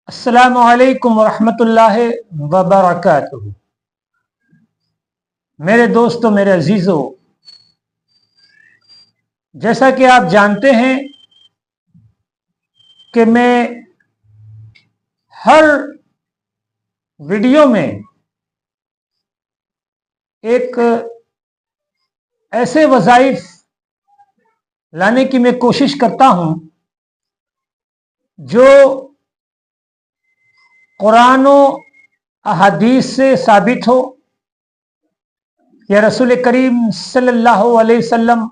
अस्सलामु अलैकुम वरहमतुल्लाहि वबरकातुहू। मेरे दोस्तों, मेरे अजीजों, जैसा कि आप जानते हैं कि मैं हर वीडियो में एक ऐसे वज़ाइफ लाने की मैं कोशिश करता हूं जो कुरान और अहादीस से साबित हो या रसूल करीम सल्लल्लाहु अलैहि वसल्लम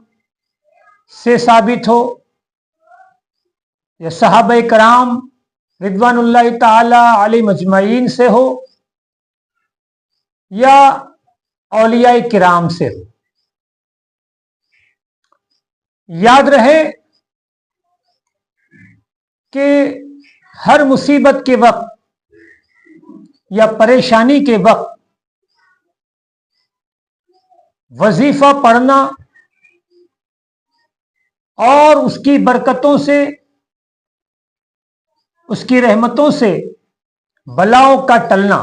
से साबित हो या सहाबा कराम रिदवानुल्लाह ताला अलैहिम अजमईन से हो या औलिया किराम से हो। याद रहे कि हर मुसीबत के वक्त या परेशानी के वक्त वजीफा पढ़ना और उसकी बरकतों से, उसकी रहमतों से बलाओं का टलना,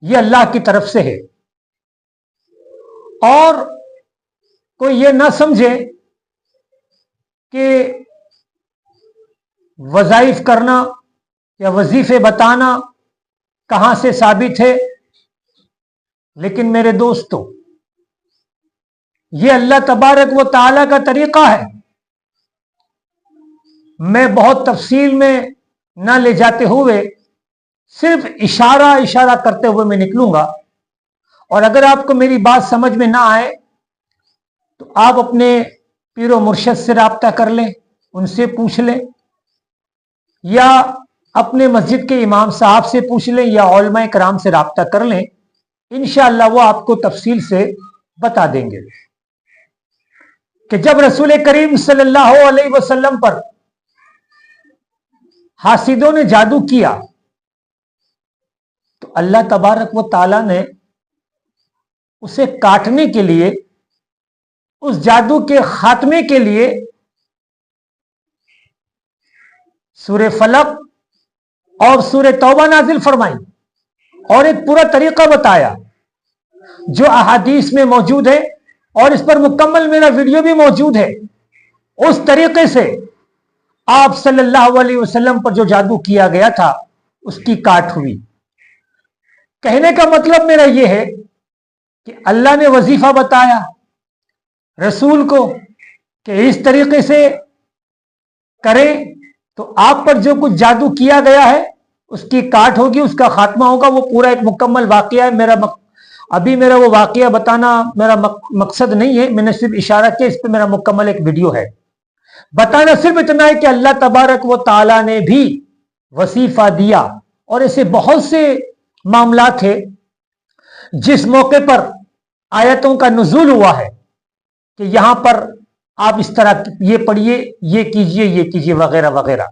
यह अल्लाह की तरफ से है। और कोई ये ना समझे कि वज़ाइफ करना या वजीफे बताना कहां से साबित है। लेकिन मेरे दोस्तों, यह अल्लाह तबारक व तआला का तरीका है। मैं बहुत तफसील में ना ले जाते हुए सिर्फ इशारा इशारा करते हुए मैं निकलूंगा। और अगर आपको मेरी बात समझ में ना आए तो आप अपने पीरो मुर्शद से राब्ता कर लें, उनसे पूछ लें, या अपने मस्जिद के इमाम साहब से पूछ लें, या उलमा कराम से राब्ता कर लें। इंशाअल्लाह वो आपको तफसील से बता देंगे कि जब रसूल करीम सल्लल्लाहु अलैहि वसल्लम पर हासिदों ने जादू किया तो अल्लाह तबारक व ताला ने उसे काटने के लिए, उस जादू के खात्मे के लिए सूरे फलक और सूरे तौबा नाजिल फरमाई और एक पूरा तरीका बताया जो अहादीस में मौजूद है, और इस पर मुकम्मल मेरा वीडियो भी मौजूद है। उस तरीके से आप सल्लल्लाहु अलैहि वसल्लम पर जो जादू किया गया था उसकी काट हुई। कहने का मतलब मेरा यह है कि अल्लाह ने वजीफा बताया रसूल को कि इस तरीके से करें तो आप पर जो कुछ जादू किया गया है उसकी काट होगी, उसका खात्मा होगा। वो पूरा एक मुकम्मल वाकया है। अभी मेरा वो वाकया बताना मेरा मकसद नहीं है, मैंने सिर्फ इशारा किया। इस पर मेरा मुकम्मल एक वीडियो है। बताना सिर्फ इतना है कि अल्लाह तबारक व ताला ने भी वजीफा दिया। और ऐसे बहुत से मामला थे जिस मौके पर आयतों का नुज़ूल हुआ है कि यहां पर आप इस तरह ये पढ़िए, ये कीजिए वगैरह वगैरह।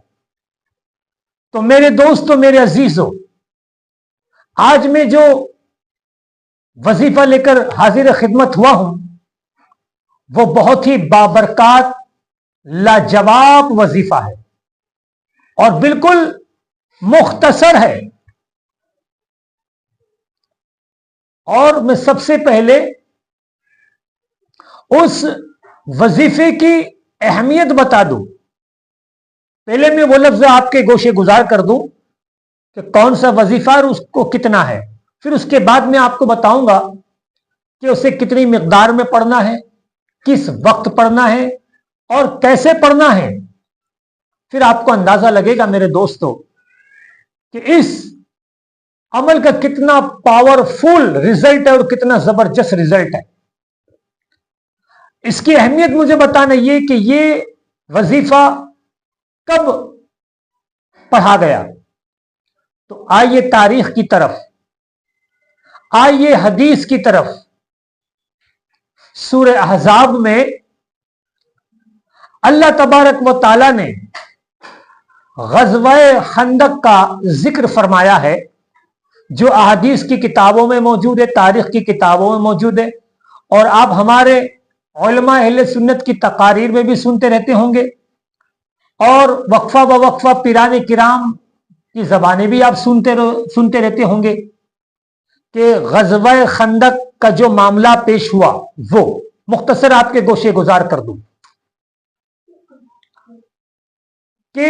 तो मेरे दोस्तों, मेरे अजीजों, आज मैं जो वजीफा लेकर हाजिर खिदमत हुआ हूं वो बहुत ही बाबरकत, लाजवाब वजीफा है और बिल्कुल मुख्तसर है। और मैं सबसे पहले उस वजीफे की अहमियत बता दूं। पहले मैं वो लफ्ज आपके गोशे गुजार कर दूं कि कौन सा वजीफा और उसको कितना है। फिर उसके बाद मैं आपको बताऊंगा कि उसे कितनी मिकदार में पढ़ना है, किस वक्त पढ़ना है और कैसे पढ़ना है। फिर आपको अंदाजा लगेगा मेरे दोस्तों कि इस अमल का कितना पावरफुल रिजल्ट है और कितना जबरदस्त रिजल्ट है। इसकी अहमियत मुझे बताना ये कि ये वजीफा कब पढ़ा गया। तो आइए तारीख की तरफ, आइए हदीस की तरफ। सूरह अहज़ाब में अल्लाह तबारक व ताला ने ग़ज़वा खंदक का जिक्र फरमाया है जो अहादीस की किताबों में मौजूद है, तारीख की किताबों में मौजूद है, और आप हमारे उलमा अहले सुन्नत की तकारीर में भी सुनते रहते होंगे। और वक्फा ब वक्फा पीराने किराम की जबानें भी आप सुनते रहते होंगे कि ग़ज़वा खंदक का जो मामला पेश हुआ, वो मुख्तसर आपके गोशे गुजार कर दूं कि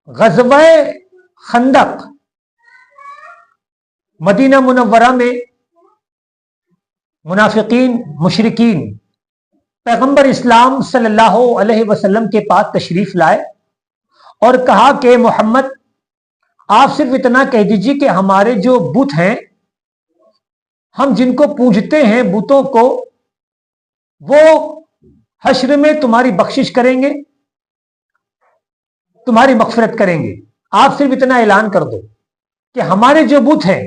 ग़ज़वा खंदक मदीना मुनव्वरा में मुनाफिकीन मुशरिकीन पैगंबर इस्लाम सल्लल्लाहु अलैहि वसल्लम के पास तशरीफ लाए और कहा कि मोहम्मद, आप सिर्फ इतना कह दीजिए कि हमारे जो बुत हैं, हम जिनको पूजते हैं बुतों को, वो हश्र में तुम्हारी बख्शिश करेंगे, तुम्हारी मगफिरत करेंगे। आप सिर्फ इतना ऐलान कर दो कि हमारे जो बुत हैं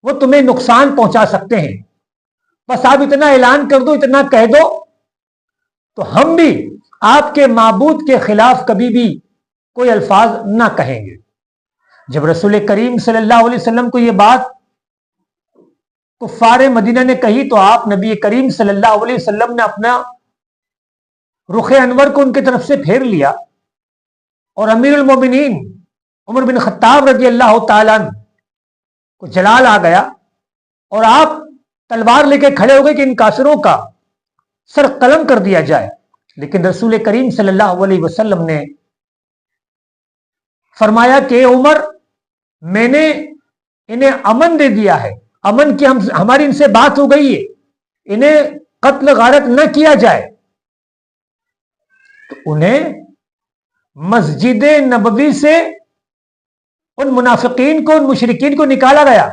वो तुम्हें नुकसान पहुंचा सकते हैं, बस आप इतना ऐलान कर दो, इतना कह दो, तो हम भी आपके माबूद के खिलाफ कभी भी कोई अल्फाज ना कहेंगे। जब रसूल करीम सल्लल्लाहु अलैहि वसल्लम को यह बात कुफ्फारे मदीना ने कही, तो आप नबी करीम सल्लल्लाहु अलैहि वसल्लम ने अपना रुख अनवर को उनकी तरफ से फेर लिया और अमीरुल मोमिनीन उमर बिन खत्ताब रजी अल्लाह तआला अन्हु को जलाल आ गया और आप तलवार लेके खड़े हो गए कि इन काफिरों का सर कलम कर दिया जाए। लेकिन रसूल करीम सल्लल्लाहु अलैहि वसल्लम ने फरमाया कि उमर, मैंने इन्हें अमन दे दिया है, अमन की हमारी इनसे बात हो गई है, इन्हें कत्ल गारत न किया जाए। तो उन्हें मस्जिद नबवी से उन मुनाफिकीन को, उन मुशरिकीन को निकाला गया।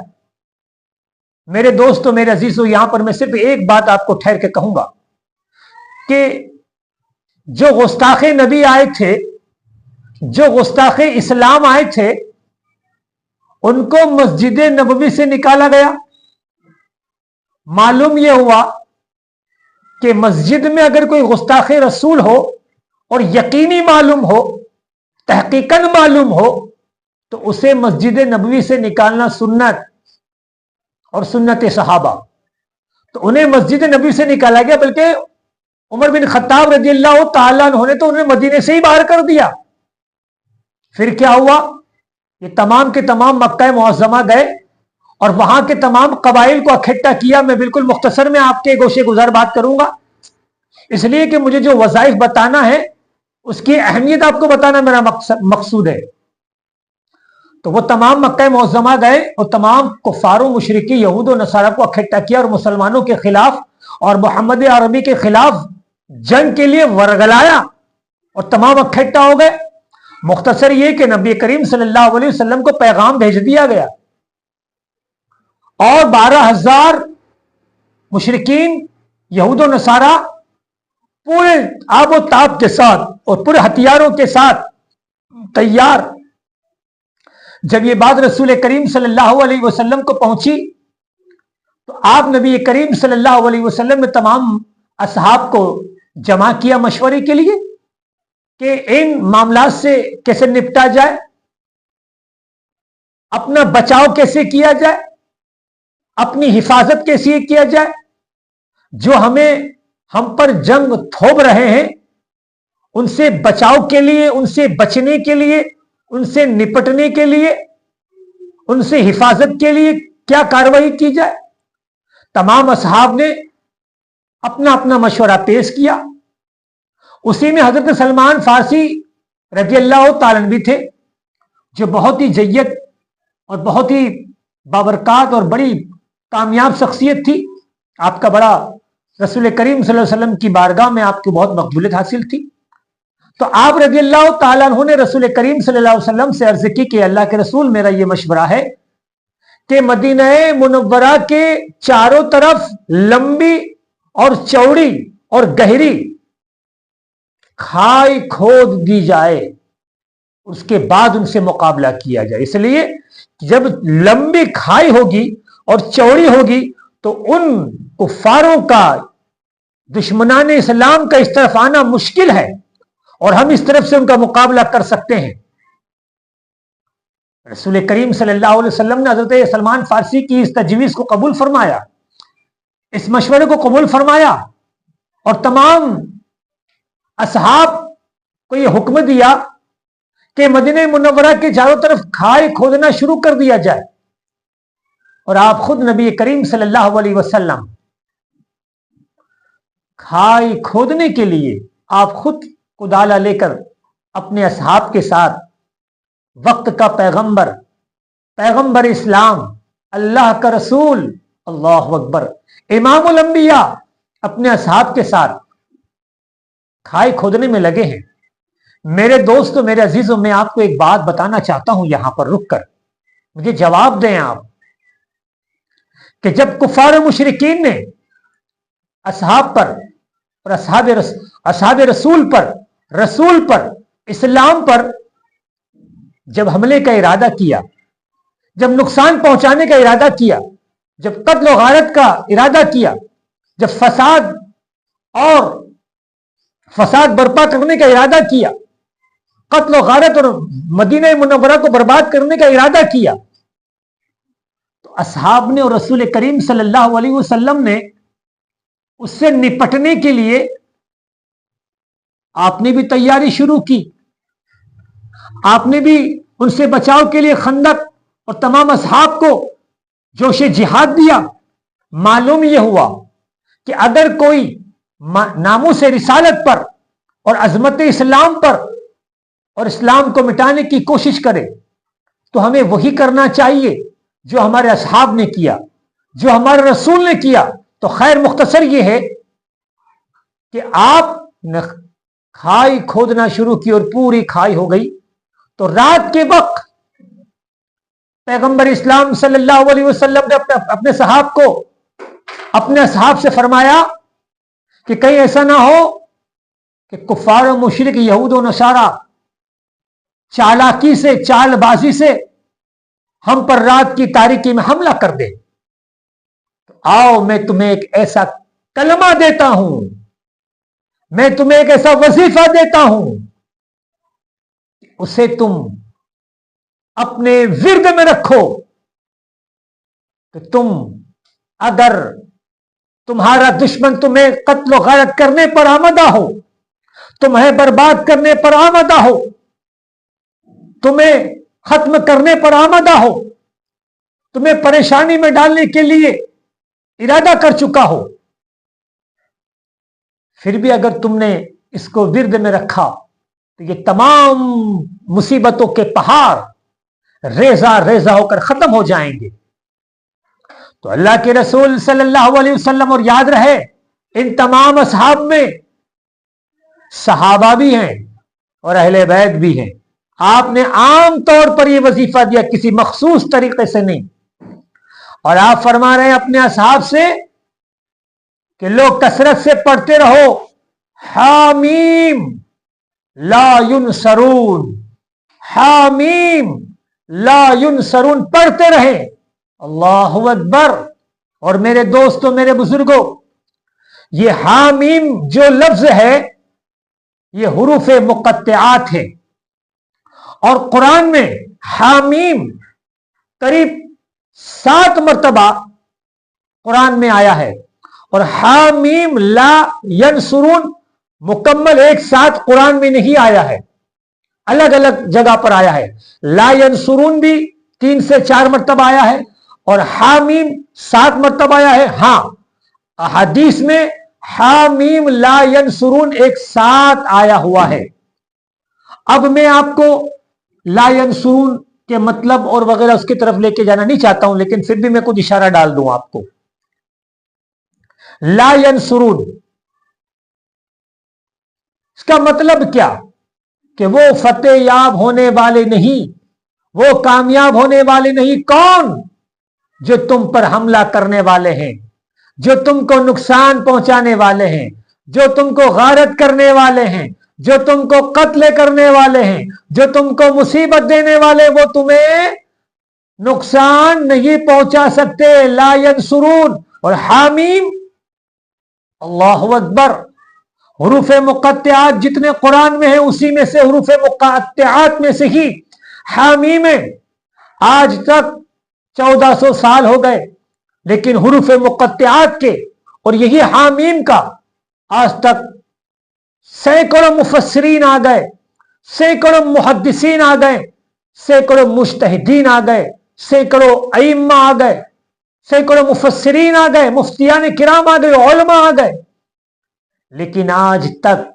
मेरे दोस्तों, मेरे अजीजों, यहां पर मैं सिर्फ एक बात आपको ठहर के कहूंगा कि जो गुस्ताखे नबी आए थे, जो गुस्ताखे इस्लाम आए थे, उनको मस्जिद नबवी से निकाला गया। मालूम यह हुआ कि मस्जिद में अगर कोई गुस्ताखे रसूल हो और यकीनी मालूम हो, तहकीकन मालूम हो, तो उसे मस्जिद नबवी से निकालना सुन्नत और सुन्नत सहाबा। तो उन्हें मस्जिद नबवी से निकाला गया, बल्कि उमर बिन खत्ताब रजी अल्लाह तआला अन्हु ने तो उन्हें मदीने से ही बाहर कर दिया। फिर क्या हुआ, ये तमाम के तमाम मक्का मुअज़्ज़मा गए और वहां के तमाम कबाइल को इकट्ठा किया। मैं बिल्कुल मुख्तसर में आपके गोशे गुजार बात करूंगा, इसलिए कि मुझे जो वज़ाइफ बताना है उसकी अहमियत आपको बताना मेरा मकसूद है। तो वो तमाम मक्का मुअज़्ज़मा गए और तमाम कुफ़ारों मुशरिकी यहूद और नसारा को इकट्ठा किया और मुसलमानों के खिलाफ और मोहम्मद अरबी के खिलाफ जंग के लिए वरगलाया और तमाम इकट्ठा हो गए। मुख्तसर ये कि नबी करीम सल्लल्लाहु अलैहि वसल्लम को पैगाम भेज दिया गया और 12,000 मुशरिकीन यहूद और नसारा पूरे आबो ताब के साथ और पूरे हथियारों के साथ तैयार। जब ये बात रसूल करीम सल्लल्लाहु अलैहि वसल्लम को पहुंची, तो आप नबी करीम सल्लल्लाहु अलैहि वसल्लम ने तमाम असहाब को जमा किया मशवरे के लिए कि इन मामलात से कैसे निपटा जाए, अपना बचाव कैसे किया जाए, अपनी हिफाजत कैसे किया जाए। जो हम पर जंग थोप रहे हैं, उनसे बचाव के लिए, उनसे बचने के लिए, उनसे निपटने के लिए, उनसे हिफाजत के लिए क्या कार्रवाई की जाए। तमाम असहाब ने अपना अपना मशवरा पेश किया। उसी में हजरत सलमान फारसी रजी अल्लाह तआला अन्हु भी थे, जो बहुत ही जय्यद और बहुत ही बाबरकात और बड़ी कामयाब शख्सियत थी। आपका बड़ा रसूल करीम सल्लल्लाहु अलैहि वसल्लम की बारगाह में आपकी बहुत मकबूलियत हासिल थी। तो आप रजी अल्लाह तआला अन्हु ने रसूल करीम सल्लल्लाहु अलैहि वसल्लम से अर्ज की कि अल्लाह के रसूल, मेरा ये मशवरा है कि मदीना मुनव्वरा के चारों तरफ लंबी और चौड़ी और गहरी खाई खोद दी जाए, उसके बाद उनसे मुकाबला किया जाए। इसलिए जब लंबी खाई होगी और चौड़ी होगी तो उन कुफ्फारों का, दुश्मनान इस्लाम का इस तरफ आना मुश्किल है और हम इस तरफ से उनका मुकाबला कर सकते हैं। रसूल करीम सल्लल्लाहु अलैहि वसल्लम ने हजरत सलमान फारसी की इस तजवीज को कबूल फरमाया, इस मशवरे को कबूल फरमाया और तमाम असहाब को ये हुक्म दिया कि मदीने मुनव्वरा के चारों तरफ खाई खोदना शुरू कर दिया जाए, और आप खुद नबी करीम सल्लल्लाहु अलैहि वसल्लम खाई खोदने के लिए आप खुद कुदाला लेकर अपने असहाब के साथ वक्त का पैगंबर, पैगंबर इस्लाम, अल्लाह का रसूल, अल्लाह अकबर, इमामुल अंबिया अपने असहाब के साथ खाई खोदने में लगे हैं। मेरे दोस्तों, मेरे अजीजों, मैं आपको एक बात बताना चाहता हूं यहां पर रुककर, मुझे जवाब दें आप, कि जब कुफार मुशरिकीन ने असहाब पर और असहाब रसूल पर, इस्लाम पर जब हमले का इरादा किया, जब नुकसान पहुंचाने का इरादा किया, जब कत्ल और गारत का इरादा किया, जब फसाद बर्पा करने का इरादा किया, कत्ल और गारत और मदीना मुनव्वरा को बर्बाद करने का इरादा किया, तो असहाब ने और रसूल करीम सल्लल्लाहु अलैहि वसल्लम ने उससे निपटने के लिए आपने भी तैयारी शुरू की। आपने भी उनसे बचाव के लिए खंदक और तमाम असहाब को जोशे जिहाद दिया। मालूम यह हुआ कि अगर कोई नामूस रिसालत पर और अजमत इस्लाम पर और इस्लाम को मिटाने की कोशिश करे तो हमें वही करना चाहिए जो हमारे असहाब ने किया, जो हमारे रसूल ने किया। तो खैर मुख्तसर यह है कि आपने खाई खोदना शुरू की और पूरी खाई हो गई। तो रात के वक्त पैगंबर इस्लाम सल्लल्लाहु अलैहि वसल्लम ने अपने सहाब को, अपने असहाब से फरमाया कि कहीं ऐसा ना हो कि कुफार और मुशरिक यहूद और नसारा चालाकी से, चालबाजी से हम पर रात की तारीकी में हमला कर दे। तो आओ, मैं तुम्हें एक ऐसा कलमा देता हूं, मैं तुम्हें एक ऐसा वजीफा देता हूं, उसे तुम अपने विर्द में रखो। तो तुम, अगर तुम्हारा दुश्मन तुम्हें कत्ल गारत करने पर आमदा हो, तुम्हें बर्बाद करने पर आमदा हो, तुम्हें खत्म करने पर आमदा हो, तुम्हें परेशानी में डालने के लिए इरादा कर चुका हो, फिर भी अगर तुमने इसको विर्द में रखा तो ये तमाम मुसीबतों के पहाड़ रेजा रेजा होकर खत्म हो जाएंगे। तो अल्लाह के रसूल सल्लल्लाहु अलैहि वसल्लम, और याद रहे इन तमाम असहाब में सहाबा भी हैं और अहले बैत भी हैं। आपने आम तौर पर यह वजीफा दिया, किसी मखसूस तरीके से नहीं। और आप फरमा रहे हैं अपने असहाब से कि लोग कसरत से पढ़ते रहो हामीम ला युनसरून, हामीम ला युनसरून, पढ़ते रहे। अल्लाहु अकबर। और मेरे दोस्तों, मेरे बुजुर्गों, ये हामीम जो लफ्ज है ये हुरूफ मुक़त्तिआत है, और कुरान में हामीम करीब 7 मरतबा कुरान में आया है। और हामीम ला यनसुरून मुकम्मल एक साथ कुरान में नहीं आया है, अलग अलग जगह पर आया है। ला यनसुरून भी 3 से 4 मरतबा आया है और हामीम 7 मरतबा आया है। हां, हदीस में हामीम ला यनसुरून एक साथ आया हुआ है। अब मैं आपको ला यनसुरून के मतलब और वगैरह उसकी तरफ लेके जाना नहीं चाहता हूं, लेकिन फिर भी मैं कुछ इशारा डाल दूं आपको। ला यनसुरून, इसका मतलब क्या? कि वो फतेह याब होने वाले नहीं, वो कामयाब होने वाले नहीं। कौन? जो तुम पर हमला करने वाले हैं, जो तुमको नुकसान पहुंचाने वाले हैं, जो तुमको गारत करने वाले हैं, जो तुमको कत्ल करने वाले हैं, जो तुमको मुसीबत देने वाले, वो तुम्हें नुकसान नहीं पहुंचा सकते। ला यनसुरून और हामीम, अल्लाहु अकबर। हुरूफ मुक़त्तिआत जितने कुरान में है उसी में से, हुरूफ मुक़त्तिआत में से ही हामीम है। आज तक 1400 साल हो गए, लेकिन हुरूफ मुक़त्तिआत के और यही हामीम का आज तक सैकड़ों मुफस्सिरीन आ गए, सैकड़ों मुहद्दिसीन आ गए, सैकड़ों मुज्तहिदीन आ गए, सैकड़ों अइम्मा आ गए, सैकड़ों मुफस्सिरीन आ गए, मुफ्तियान किराम आ गए, उलमा आ गए, लेकिन आज तक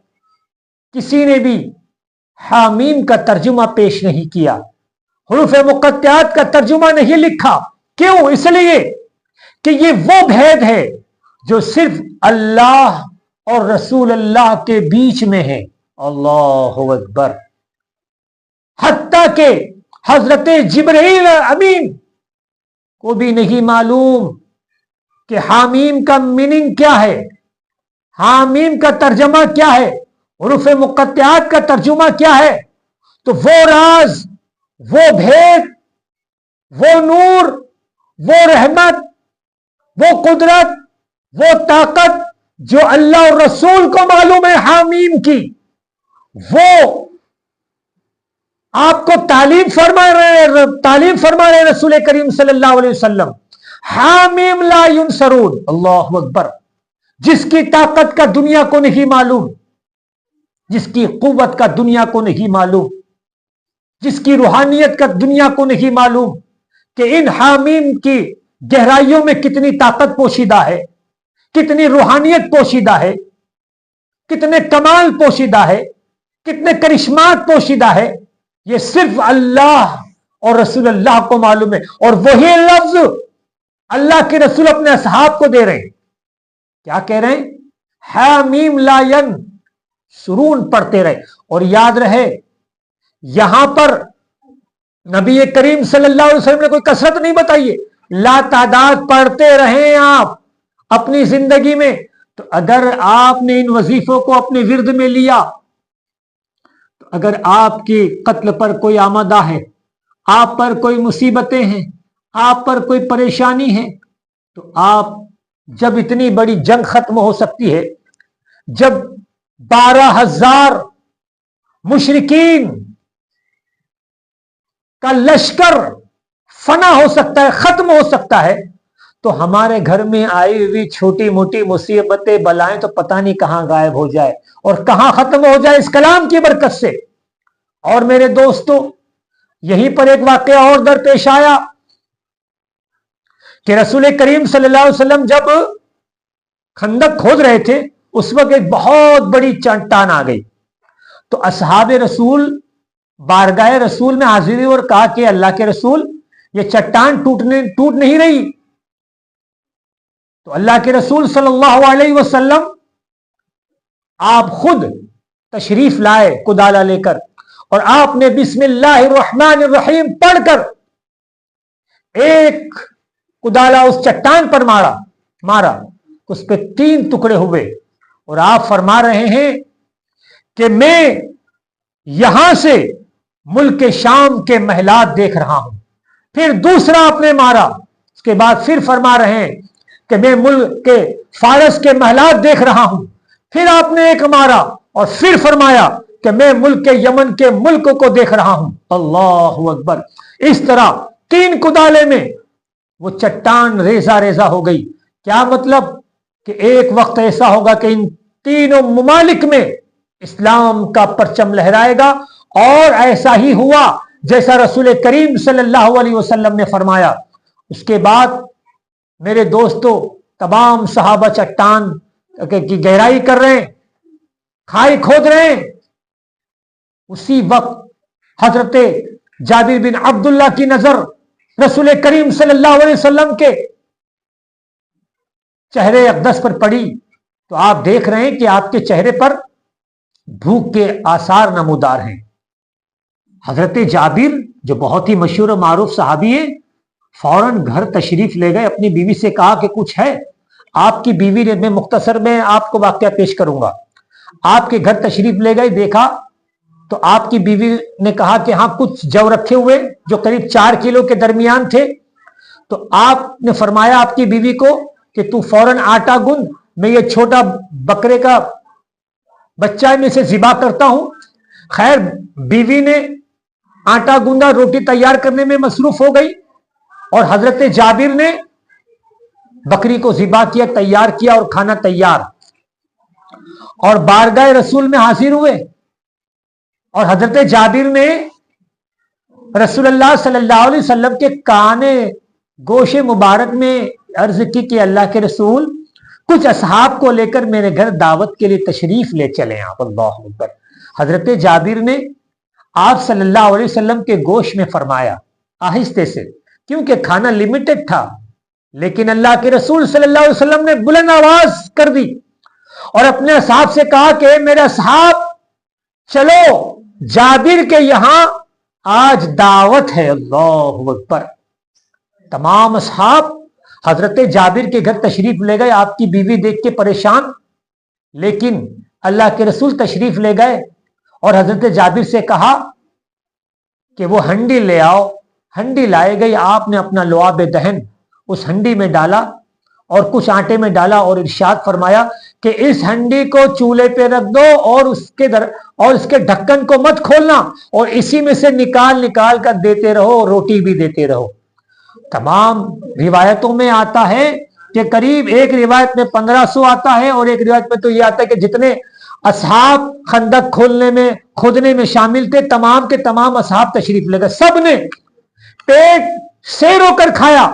किसी ने भी हामीम का तर्जुमा पेश नहीं किया, हुरूफ मुक़त्तिआत का तर्जुमा नहीं लिखा। क्यों? इसलिए कि ये वो भेद है जो सिर्फ अल्लाह और रसूल अल्लाह के बीच में है। अल्लाहु अकबर। हत्ता के हजरत जिब्रील अमीन को भी नहीं मालूम कि हामीम का मीनिंग क्या है, हामीम का तर्जमा क्या है, हुरूफ मुक़त्तिआत का तर्जुमा क्या है। तो वो राज, वो भेद, वो नूर, वो रहमत, वो कुदरत, वो ताकत जो अल्लाह और रसूल को मालूम है हामीम की, वो आपको तालीम फरमा रहे रसूल करीम सल्लल्लाहु अलैहि वसल्लम। हामीम ला युनसरून, अल्लाहु अकबर। जिसकी ताकत का दुनिया को नहीं मालूम, जिसकी कुव्वत का दुनिया को नहीं मालूम, जिसकी रूहानियत का दुनिया को नहीं मालूम कि इन हामीम की गहराइयों में कितनी ताकत पोशीदा है, कितनी रूहानियत पोशीदा है, कितने कमाल पोशीदा है, कितने करिश्मात पोशीदा है, ये सिर्फ अल्लाह और रसूल अल्लाह को मालूम है। और वही लफ्ज अल्लाह के रसूल अपने असहाब को दे रहे हैं। क्या कह रहे हैं? हामीम लायन सुरून पढ़ते रहे। और याद रहे, यहां पर नबी करीम सल्लल्लाहु अलैहि वसल्लम ने कोई कसरत नहीं बताई है, लातादाद पढ़ते रहे आप अपनी जिंदगी में। तो अगर आपने इन वजीफों को अपने विर्द में लिया, तो अगर आपकी कत्ल पर कोई आमदा है, आप पर कोई मुसीबतें हैं, आप पर कोई परेशानी है, तो आप जब इतनी बड़ी जंग खत्म हो सकती है, जब 12,000 मुशरिकीन का लश्कर फना हो सकता है, खत्म हो सकता है, तो हमारे घर में आई हुई छोटी मोटी मुसीबतें बलाएं तो पता नहीं कहां गायब हो जाए और कहां खत्म हो जाए इस कलाम की बरकत से। और मेरे दोस्तों, यहीं पर एक वाकया और दरपेश आया कि रसूल करीम सल्लल्लाहु अलैहि वसल्लम जब खंदक खोद रहे थे, उस वक्त एक बहुत बड़ी चट्टान आ गई। तो असहाबे रसूल बारगाह रसूल में हाजिर हुए और कहा कि अल्लाह के रसूल, ये चट्टान टूट नहीं रही। तो अल्लाह के रसूल सल्लल्लाहु अलैहि वसल्लम आप खुद तशरीफ लाए कुदाला लेकर, और आपने बिस्मिल्लाहिर्रहमानिर्रहीम पढ़कर एक कुदाला उस चट्टान पर मारा, उस पे 3 टुकड़े हुए। और आप फरमा रहे हैं कि मैं यहां से मुल्क शाम के महलात देख रहा हूं। फिर दूसरा आपने मारा, उसके बाद फिर फरमा रहे हैं कि मैं मुल्क के फारस के महलात देख रहा हूं। फिर आपने एक मारा और फिर फरमाया कि मैं मुल्क के यमन के मुल्क को देख रहा हूं। अल्लाहु अकबर। इस तरह 3 कुदाले में वो चट्टान रेजा रेजा हो गई। क्या मतलब? कि एक वक्त ऐसा होगा कि इन तीनों मुमालिक में इस्लाम का परचम लहराएगा। और ऐसा ही हुआ जैसा रसूल करीम सल्लल्लाहु अलैहि वसल्लम ने फरमाया। उसके बाद मेरे दोस्तों, तमाम सहाबा चट्टान की गहराई कर रहे हैं, खाई खोद रहे हैं। उसी वक्त हजरत जाबिर बिन अब्दुल्ला की नजर रसूल करीम सल्लल्लाहु अलैहि वसल्लम के चेहरे अक़दस पर पड़ी। तो आप देख रहे हैं कि आपके चेहरे पर भूख के आसार नमूदार हैं। हजरत जाबिर, जो बहुत ही मशहूर और मारूफ सहाबी है, फौरन घर तशरीफ ले गए, अपनी बीवी से कहा कि कुछ है। आपकी बीवी ने, मैं मुख्तसर में आपको वाकया पेश करूंगा, आपके घर तशरीफ ले गए, देखा तो आपकी बीवी ने कहा कि हाँ कुछ जव रखे हुए जो करीब 4 किलो के दरमियान थे। तो आपने फरमाया आपकी बीवी को कि तू फौरन आटा गूंद, मैं ये छोटा बकरे का बच्चा में से ज़िबा करता हूं। खैर, बीवी ने आटा गूंदा, रोटी तैयार करने में मसरूफ हो गई, और हजरत जाबिर ने बकरी को ज़िबा किया, तैयार किया, और खाना तैयार, और बारगाह रसूल में हाजिर हुए। اور حضرت جابر نے رسول اللہ صلی اللہ علیہ وسلم کے کانے گوش مبارک میں عرض کی کہ اللہ کے رسول کچھ اصحاب کو لے کر میرے گھر دعوت کے لیے تشریف لے چلیں آپ. اللہ اکبر. حضرت جابر نے آپ صلی اللہ علیہ وسلم کے گوش میں فرمایا آہستہ سے، کیونکہ کھانا لمیٹڈ تھا، لیکن اللہ کے رسول صلی اللہ علیہ وسلم نے بلند آواز کر دی اور اپنے اصحاب سے کہا کہ میرے اصحاب چلو جابر کے یہاں آج دعوت ہے. اللہ اکبر. تمام اصحاب حضرت جابر کے گھر تشریف لے گئے. آپ کی بیوی دیکھ کے پریشان، لیکن اللہ کے رسول تشریف لے گئے اور حضرت جابر سے کہا کہ وہ ہنڈی لے آؤ. ہنڈی لائے گئی. آپ نے اپنا لعاب دہن اس ہنڈی میں ڈالا اور کچھ آٹے میں ڈالا اور ارشاد فرمایا کہ اس ہنڈی کو چولہے پہ رکھ دو اور اس کے ڈھکن کو مت کھولنا اور اسی میں سے نکال کر دیتے رہو، روٹی بھی دیتے رہو. تمام روایتوں میں آتا ہے کہ قریب ایک روایت میں 1500 آتا ہے اور ایک روایت میں تو یہ آتا ہے کہ جتنے اصحاب خندق کھودنے میں شامل تھے تمام کے تمام اصحاب تشریف لے گئے. سب نے پیٹ سے رو کر کھایا،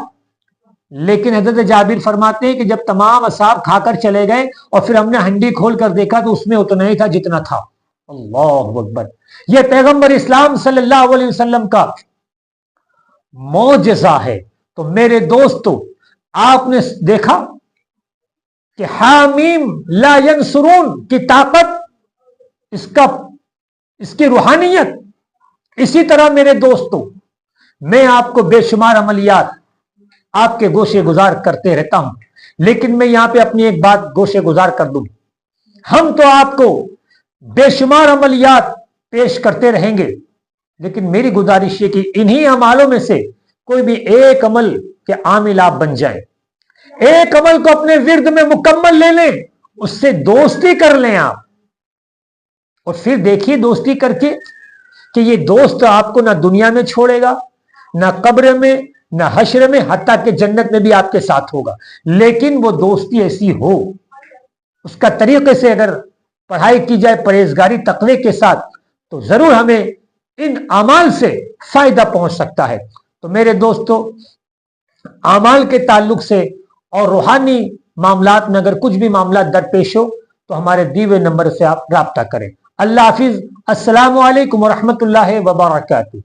لیکن حضرت جابر فرماتے ہیں کہ جب تمام اصحاب کھا کر چلے گئے اور پھر ہم نے ہنڈی کھول کر دیکھا تو اس میں اتنا ہی تھا جتنا تھا. اللہ اکبر. یہ پیغمبر اسلام صلی اللہ علیہ وسلم کا معجزہ ہے. تو میرے دوستو، آپ نے دیکھا کہ حامیم لا ینصرون کی طاقت، اس کی روحانیت. اسی طرح میرے دوستو، میں آپ کو بے شمار عملیات آپ کے گوشے گزار کرتے رہتا ہوں، لیکن میں یہاں پہ اپنی ایک بات گوشے گزار کر دوں. ہم تو آپ کو بے شمار عملیات پیش کرتے رہیں گے، لیکن میری گزارش یہ کہ انہی عمالوں میں سے کوئی بھی ایک عمل کے عامل آپ بن جائیں، ایک عمل کو اپنے ورد میں مکمل لے لیں، اس سے دوستی کر لیں آپ، اور پھر دیکھیے دوستی کر کے کہ یہ دوست آپ کو نہ دنیا میں چھوڑے گا، نہ قبر میں، نہ حشر میں، حتیٰ کہ جنت میں بھی آپ کے ساتھ ہوگا. لیکن وہ دوستی ایسی ہو، اس کا طریقے سے اگر پڑھائی کی جائے پرہیزگاری تقوی کے ساتھ، تو ضرور ہمیں ان اعمال سے فائدہ پہنچ سکتا ہے. تو میرے دوستو، اعمال کے تعلق سے اور روحانی معاملات میں اگر کچھ بھی معاملات درپیش ہو تو ہمارے دیے ہوئے نمبر سے آپ رابطہ کریں. اللہ حافظ. السلام علیکم ورحمۃ اللہ وبرکاتہ.